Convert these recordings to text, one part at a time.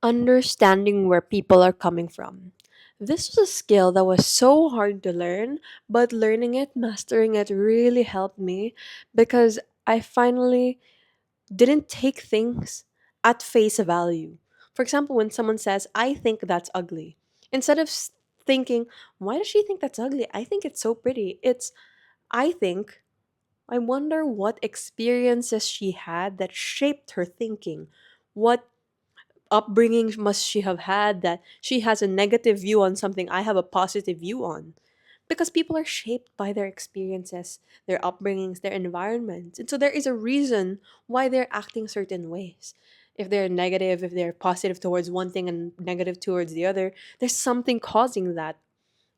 Understanding where people are coming from. This was a skill that was so hard to learn, but learning it, mastering it really helped me because I finally didn't take things at face value. For example, when someone says, I think that's ugly, instead of thinking, why does she think that's ugly? I think it's so pretty. It's, I think, I wonder what experiences she had that shaped her thinking. What upbringing must she have had that she has a negative view on something I have a positive view on? Because people are shaped by their experiences, their upbringings, their environments. And so there is a reason why they're acting certain ways. If they're negative, if they're positive towards one thing and negative towards the other, there's something causing that.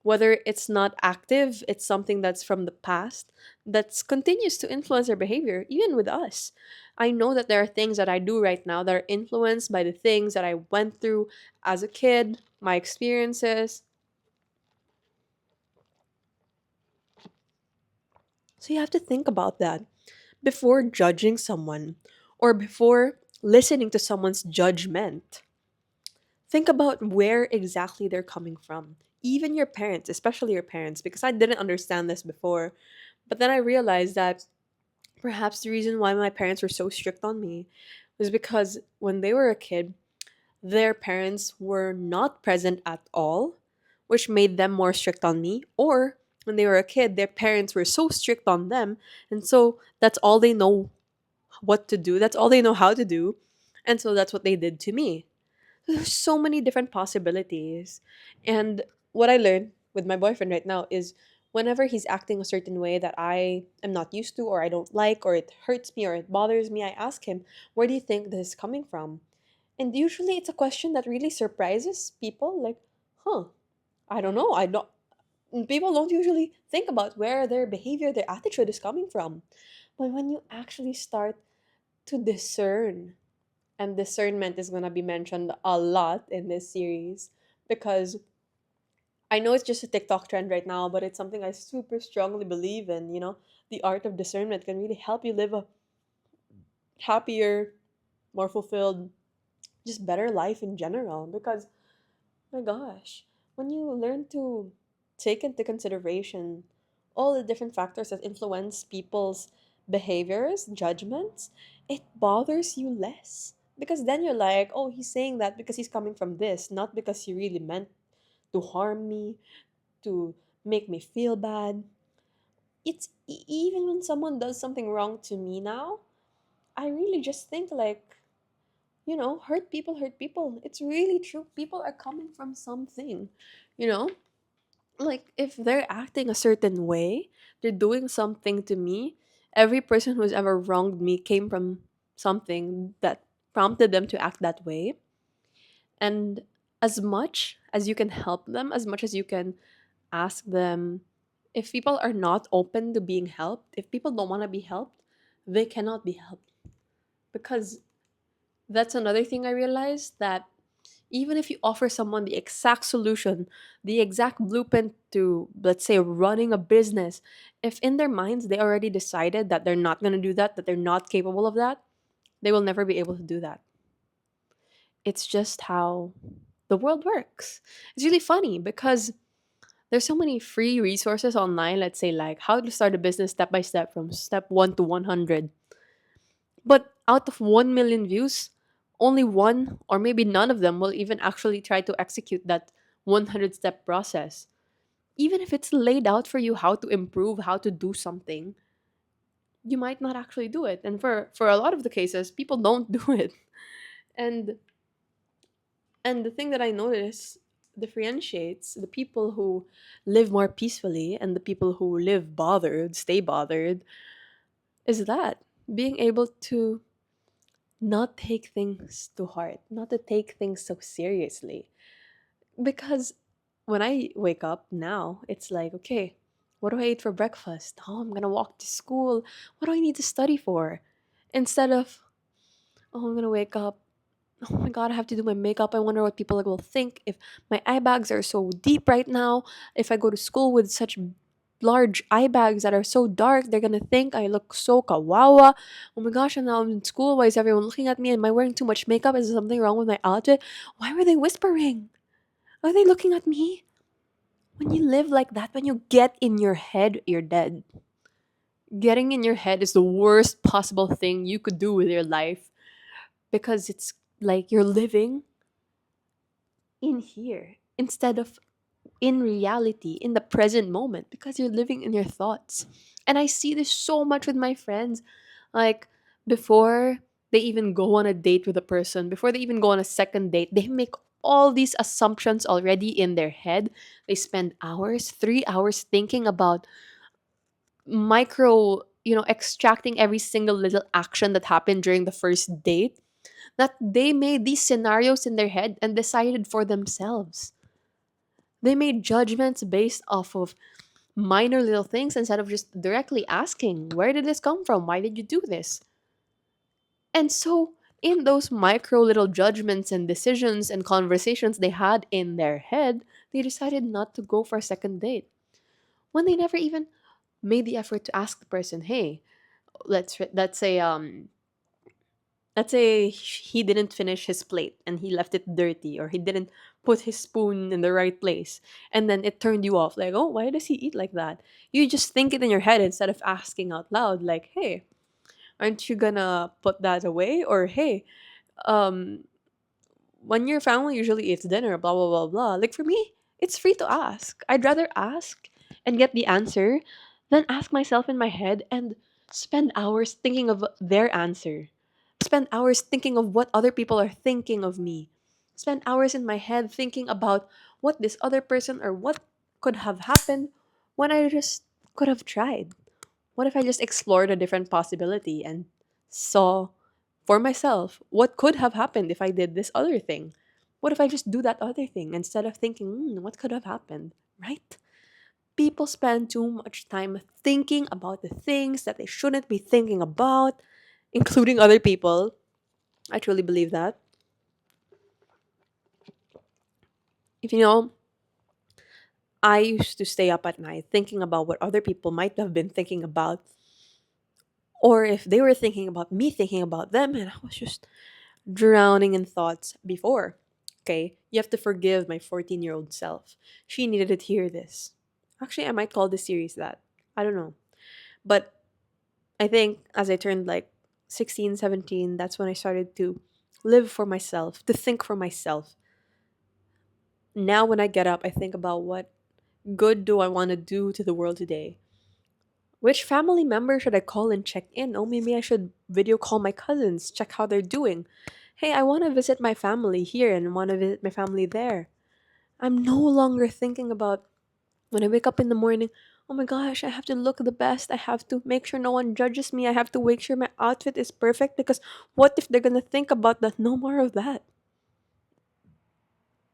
Whether it's not active, it's something that's from the past that continues to influence their behavior, even with us. I know that there are things that I do right now that are influenced by the things that I went through as a kid, my experiences. So you have to think about that before judging someone or before listening to someone's judgment. Think about where exactly they're coming from. Even your parents, especially your parents, because I didn't understand this before. But then I realized that perhaps the reason why my parents were so strict on me was because when they were a kid, their parents were not present at all, which made them more strict on me. Or when they were a kid, their parents were so strict on them. And so that's all they know what to do. That's all they know how to do. And so that's what they did to me. There's so many different possibilities. And what I learned with my boyfriend right now is whenever he's acting a certain way that I am not used to or I don't like or it hurts me or it bothers me, I ask him, where do you think this is coming from? And usually it's a question that really surprises people like, huh, I don't know. I don't People don't usually think about where their behavior, their attitude is coming from. But when you actually start to discern, and discernment is going to be mentioned a lot in this series because I know it's just a TikTok trend right now, but it's something I super strongly believe in. The art of discernment can really help you live a happier, more fulfilled, just better life in general. Because, my gosh, when you learn to take into consideration all the different factors that influence people's behaviors, judgments, it bothers you less. Because then you're like, oh, he's saying that because he's coming from this, not because he really meant to harm me, to make me feel bad. Even when someone does something wrong to me now, I really just think like, hurt people hurt people. It's really true. People are coming from something, you know? Like if they're acting a certain way, they're doing something to me. Every person who's ever wronged me came from something that prompted them to act that way. And as much as you can help them, as much as you can ask them, if people are not open to being helped, if people don't want to be helped, they cannot be helped. Because that's another thing I realized, that even if you offer someone the exact solution, the exact blueprint to, let's say, running a business, if in their minds they already decided that they're not going to do that, that they're not capable of that, they will never be able to do that. It's just how the world works. It's really funny because there's so many free resources online, let's say, like how to start a business step by step from step 1 to 100. But out of 1 million views, only one or maybe none of them will even actually try to execute that 100-step process. Even if it's laid out for you how to improve, how to do something, you might not actually do it. And for a lot of the cases, people don't do it. And and the thing that I notice differentiates the people who live more peacefully and the people who live bothered, stay bothered, is that being able to not take things to heart, not to take things so seriously. Because when I wake up now, it's like, okay, what do I eat for breakfast? Oh, I'm gonna walk to school. What do I need to study for? Instead of, oh, I'm gonna wake up. Oh my god, I have to do my makeup. I wonder what people will think if my eye bags are so deep right now. If I go to school with such large eye bags that are so dark. They're gonna think I look so kawawa. Oh my gosh, and now I'm in school. Why is everyone looking at me? Am I wearing too much makeup? Is there something wrong with my outfit? Why were they whispering? Are they looking at me? When you live like that, when you get in your head, you're dead. Getting in your head is the worst possible thing you could do with your life because it's like you're living in here instead of in reality, in the present moment, because you're living in your thoughts. And I see this so much with my friends. Like, before they even go on a date with a person, before they even go on a second date, they make all these assumptions already in their head. They spend hours, 3 hours thinking about extracting every single little action that happened during the first date, that they made these scenarios in their head and decided for themselves. They made judgments based off of minor little things instead of just directly asking, where did this come from? Why did you do this? And so, in those micro little judgments and decisions and conversations they had in their head, they decided not to go for a second date. When they never even made the effort to ask the person, hey, let's say he didn't finish his plate and he left it dirty, or he didn't put his spoon in the right place, and then it turned you off, like, oh, why does he eat like that? You just think it in your head instead of asking out loud, like, hey, aren't you gonna put that away? Or hey, um when your family usually eats dinner, blah blah blah blah. Like, for me, it's free to ask. I'd rather ask and get the answer than ask myself in my head and spend hours thinking of their answer. Spend hours thinking of what other people are thinking of me. Spend hours in my head thinking about what this other person or what could have happened when I just could have tried. What if I just explored a different possibility and saw for myself what could have happened if I did this other thing? What if I just do that other thing instead of thinking, what could have happened? Right? People spend too much time thinking about the things that they shouldn't be thinking about, including other people. I truly believe that. If you know, I used to stay up at night thinking about what other people might have been thinking about, or if they were thinking about me thinking about them, and I was just drowning in thoughts before. Okay, you have to forgive my 14-year-old self. She needed to hear this. Actually, I might call this series that. I don't know. But I think as I turned like 16, 17, that's when I started to live for myself, to think for myself. Now, when I get up, I think about what good do I want to do to the world today? Which family member should I call and check in? Oh, maybe I should video call my cousins, check how they're doing. Hey, I want to visit my family here and want to visit my family there. I'm no longer thinking about when I wake up in the morning, oh my gosh, I have to look the best. I have to make sure no one judges me. I have to make sure my outfit is perfect because what if they're going to think about that? No more of that.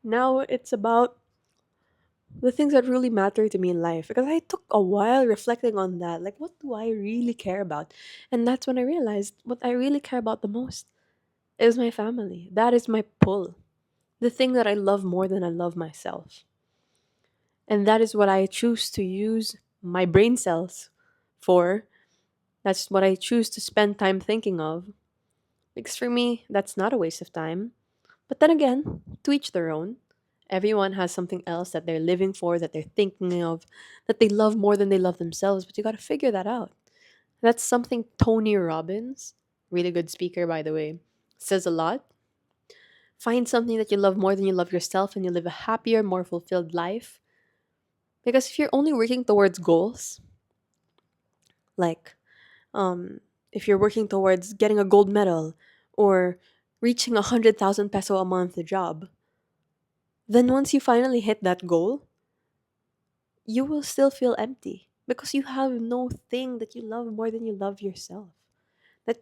Now it's about the things that really matter to me in life, because I took a while reflecting on that. Like, what do I really care about? And that's when I realized what I really care about the most is my family. That is my pull. The thing that I love more than I love myself. And that is what I choose to use my brain cells for. That's what I choose to spend time thinking of. Because for me, that's not a waste of time. But then again, to each their own. Everyone has something else that they're living for, that they're thinking of, that they love more than they love themselves, but you gotta figure that out. That's something Tony Robbins, really good speaker by the way, says a lot. Find something that you love more than you love yourself, and you live a happier, more fulfilled life. Because if you're only working towards goals, like if you're working towards getting a gold medal or reaching 100,000 peso a month job, then once you finally hit that goal, you will still feel empty because you have no thing that you love more than you love yourself. That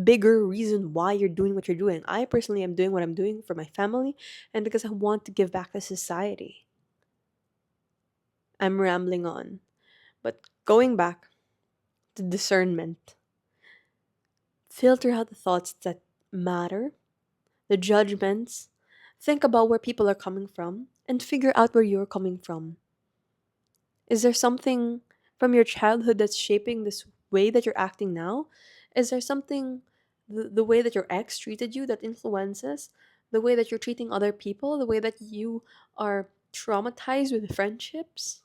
bigger reason why you're doing what you're doing. I personally am doing what I'm doing for my family and because I want to give back to society. I'm rambling on. But going back to discernment, filter out the thoughts that matter, the judgments, think about where people are coming from, and figure out where you're coming from. Is there something from your childhood that's shaping this way that you're acting now? Is there something, the way that your ex treated you, that influences the way that you're treating other people, the way that you are traumatized with friendships?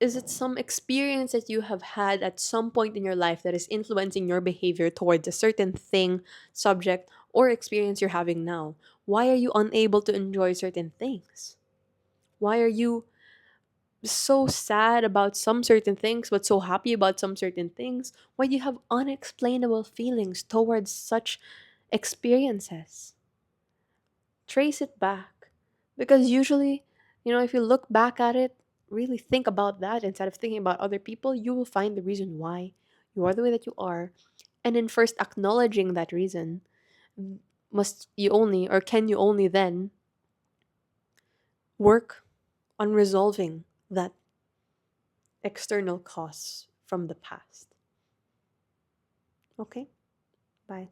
Is it some experience that you have had at some point in your life that is influencing your behavior towards a certain thing, subject, or experience you're having now? Why are you unable to enjoy certain things? Why are you so sad about some certain things but so happy about some certain things? Why do you have unexplainable feelings towards such experiences? Trace it back. Because usually, if you look back at it, really think about that instead of thinking about other people, you will find the reason why you are the way that you are. And in first acknowledging that reason, must you only, or can you only then work on resolving that external cause from the past. Okay? Bye.